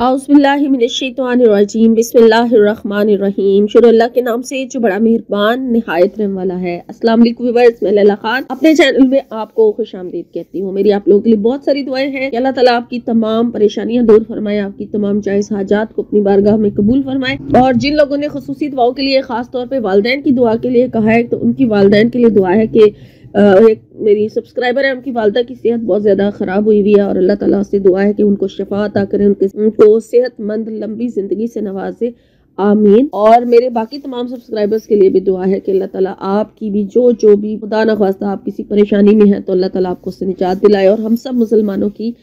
औज़ुबिल्लाहिमिनश्शैतानिर्रजीम बिस्मिल्लाहिर्रहमानिर्रहीम। शुरू अल्लाह के नाम से जो बड़ा मेहरबान निहायत रहम वाला है। अस्सलाम वालेकुम व्यूअर्स, मैं लैला खान अपने चैनल में आपको खुशामदीद कहती हूँ। मेरी आप लोगों के लिए बहुत सारी दुआएं हैं कि अल्लाह ताला आपकी तमाम परेशानियां दूर फरमाए, आपकी तमाम जायज़ हाजात को अपनी बारगाह में कबूल फरमाए। और जिन लोगों ने खुसूसी दुआओं के लिए खास तौर पर वालिदैन की दुआ के लिए कहा है, तो उनकी वालिदैन के लिए दुआ है कि एक मेरी सब्सक्राइबर है, उनकी वालदा की सेहत बहुत ज़्यादा ख़राब हुई हुई है और अल्लाह ताला से दुआ है कि उनको शफा अता करें, उनको सेहतमंद लंबी ज़िंदगी से नवाजे, आमीन। और मेरे बाकी तमाम सब्सक्राइबर्स के लिए भी दुआ है कि अल्लाह ताला आपकी भी जो भी खुदा न ख्वास्ता आप किसी परेशानी में हैं तो अल्लाह ताला आपको उससे निजात दिलाए और हम सब मुसलमानों की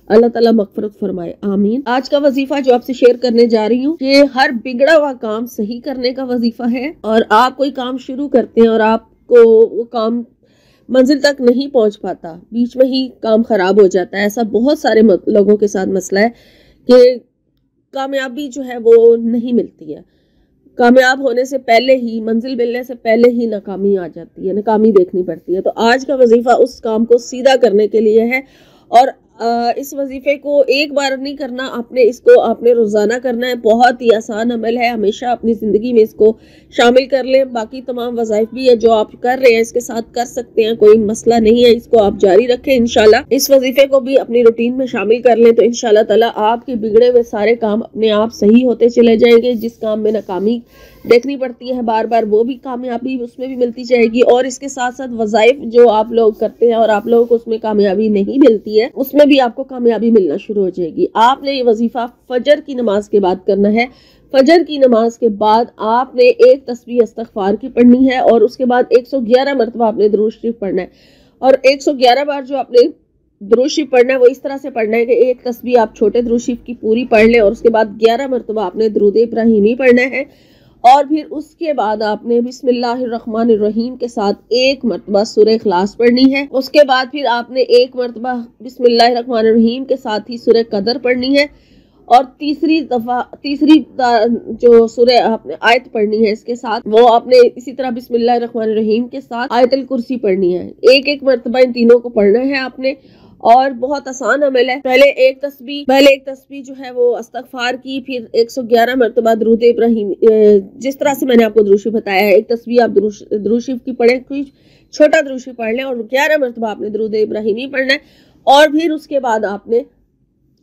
अल्लाह ताला मग़फ़िरत फरमाए, आमीन। आज का वजीफा जो आपसे शेयर करने जा रही हूँ, ये हर बिगड़ा हुआ काम सही करने का वजीफा है। और आप कोई काम शुरू करते हैं और आपको वो काम मंजिल तक नहीं पहुंच पाता, बीच में ही काम खराब हो जाता है। ऐसा बहुत सारे लोगों के साथ मसला है कि कामयाबी जो है वो नहीं मिलती है। कामयाब होने से पहले ही, मंजिल मिलने से पहले ही नाकामी आ जाती है, नाकामी देखनी पड़ती है। तो आज का वजीफा उस काम को सीधा करने के लिए है। और इस वजीफे को एक बार नहीं करना, आपने रोज़ाना करना है। बहुत ही आसान अमल है, हमेशा अपनी ज़िंदगी में इसको शामिल कर लें। बाकी तमाम वज़ाइफ भी है जो आप कर रहे हैं, इसके साथ कर सकते हैं, कोई मसला नहीं है, इसको आप जारी रखें इंशाल्लाह। इस वजीफे को भी अपनी रूटीन में शामिल कर लें तो इंशाल्लाह ताला आपके बिगड़े हुए सारे काम अपने आप सही होते चले जाएंगे। जिस काम में नाकामी देखनी पड़ती है बार बार, वो भी कामयाबी उसमें भी मिलती जाएगी। और इसके साथ साथ वज़ाइफ जो आप लोग करते हैं और आप लोगों को उसमें कामयाबी नहीं मिलती है, उसमें भी आपको कामयाबी मिलना शुरू हो जाएगी। आपने ये वजीफा फजर की नमाज के बाद करना है। फजर की नमाज के बाद आपने एक तस्बीह इस्तग़फ़ार की पढ़नी है और उसके बाद 111 मरतबा आपने दुरूद शरीफ पढ़ना है। और 111 बार जो आपने दुरूद शरीफ पढ़ना है वो इस तरह से पढ़ना है कि एक तस्बीह आप छोटे दुरूद शरीफ की पूरी पढ़ लें और उसके बाद 11 मरतबा आपने दुरूद इब्राहिमी पढ़ना है। और फिर उसके बाद आपने बिस्मिल्लाहिर्रहमानिर्रहीम के साथ एक मरतबा सूरह इखलास पढ़नी है। उसके बाद फिर आपने एक मरतबा बिस्मिल्लाहिर्रहमानिर्रहीम के साथ ही सूरह कदर पढ़नी है। और तीसरी जो सूरह आपने आयत पढ़नी है इसके साथ, वो आपने इसी तरह बिस्मिल्लाहिर्रहमानिर्रहीम के साथ आयतुल कुर्सी पढ़नी है। एक एक मरतबा इन तीनों को पढ़ना है आपने। और बहुत आसान अमल है। पहले एक तस्बीह जो है वो इस्तग़फ़ार की, फिर 111 मरतबा दुरूद इब्राहिम, जिस तरह से मैंने आपको दुरूद शरीफ बताया है। एक तस्बीह आप दुरूद शरीफ की पढ़ें, कोई छोटा दुरूद शरीफ पढ़ लें और 11 मरतबा आपने दुरूद इब्राहिमी पढ़ना है। और फिर उसके बाद आपने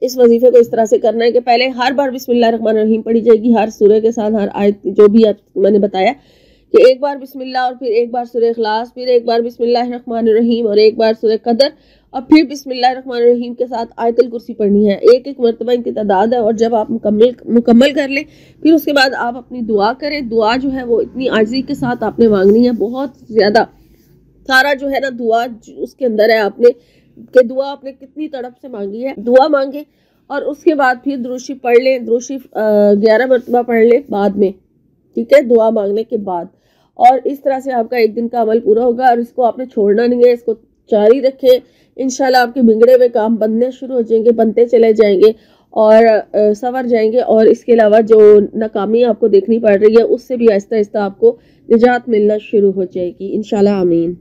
इस वजीफे को इस तरह से करना है कि पहले हर बार बिस्मिल्लाहिर्रहमानिर्रहीम पढ़ी जाएगी, हर सूरह के साथ, हर आयत जो भी मैंने बताया कि एक बार बिस्मिल्लाह और फिर एक बार सूरह इखलास, फिर एक बार बिस्मिल्लाहिर्रहमानिर्रहीम और एक बार सूरह कदर और फिर बिस्मिल्लाहिर्रहमानिर्रहीम के साथ आयतुल कुर्सी पढ़नी है। एक एक मरतबा इनकी तादाद है। और जब आप मुकम्मल कर लें फिर उसके बाद आप अपनी दुआ करें। दुआ जो है वो इतनी आजिज़ी के साथ आपने मांगनी है, बहुत ज़्यादा सारा जो है ना दुआ उसके अंदर है आपने कि दुआ आपने कितनी तड़प से मांगी है, दुआ मांगे। और उसके बाद फिर दुरूद शरीफ पढ़ लें, दुरूद शरीफ 11 मरतबा पढ़ लें बाद में, ठीक है, दुआ मांगने के बाद। और इस तरह से आपका एक दिन का अमल पूरा होगा और इसको आपने छोड़ना नहीं है, इसको जारी रखें। इंशाल्लाह आपके बिगड़े हुए काम बनने शुरू हो जाएंगे, बनते चले जाएंगे और संवर जाएंगे। और इसके अलावा जो नाकामी आपको देखनी पड़ रही है उससे भी आहिस्ता आहिस्ता आपको निजात मिलना शुरू हो जाएगी इंशाल्लाह, आमीन।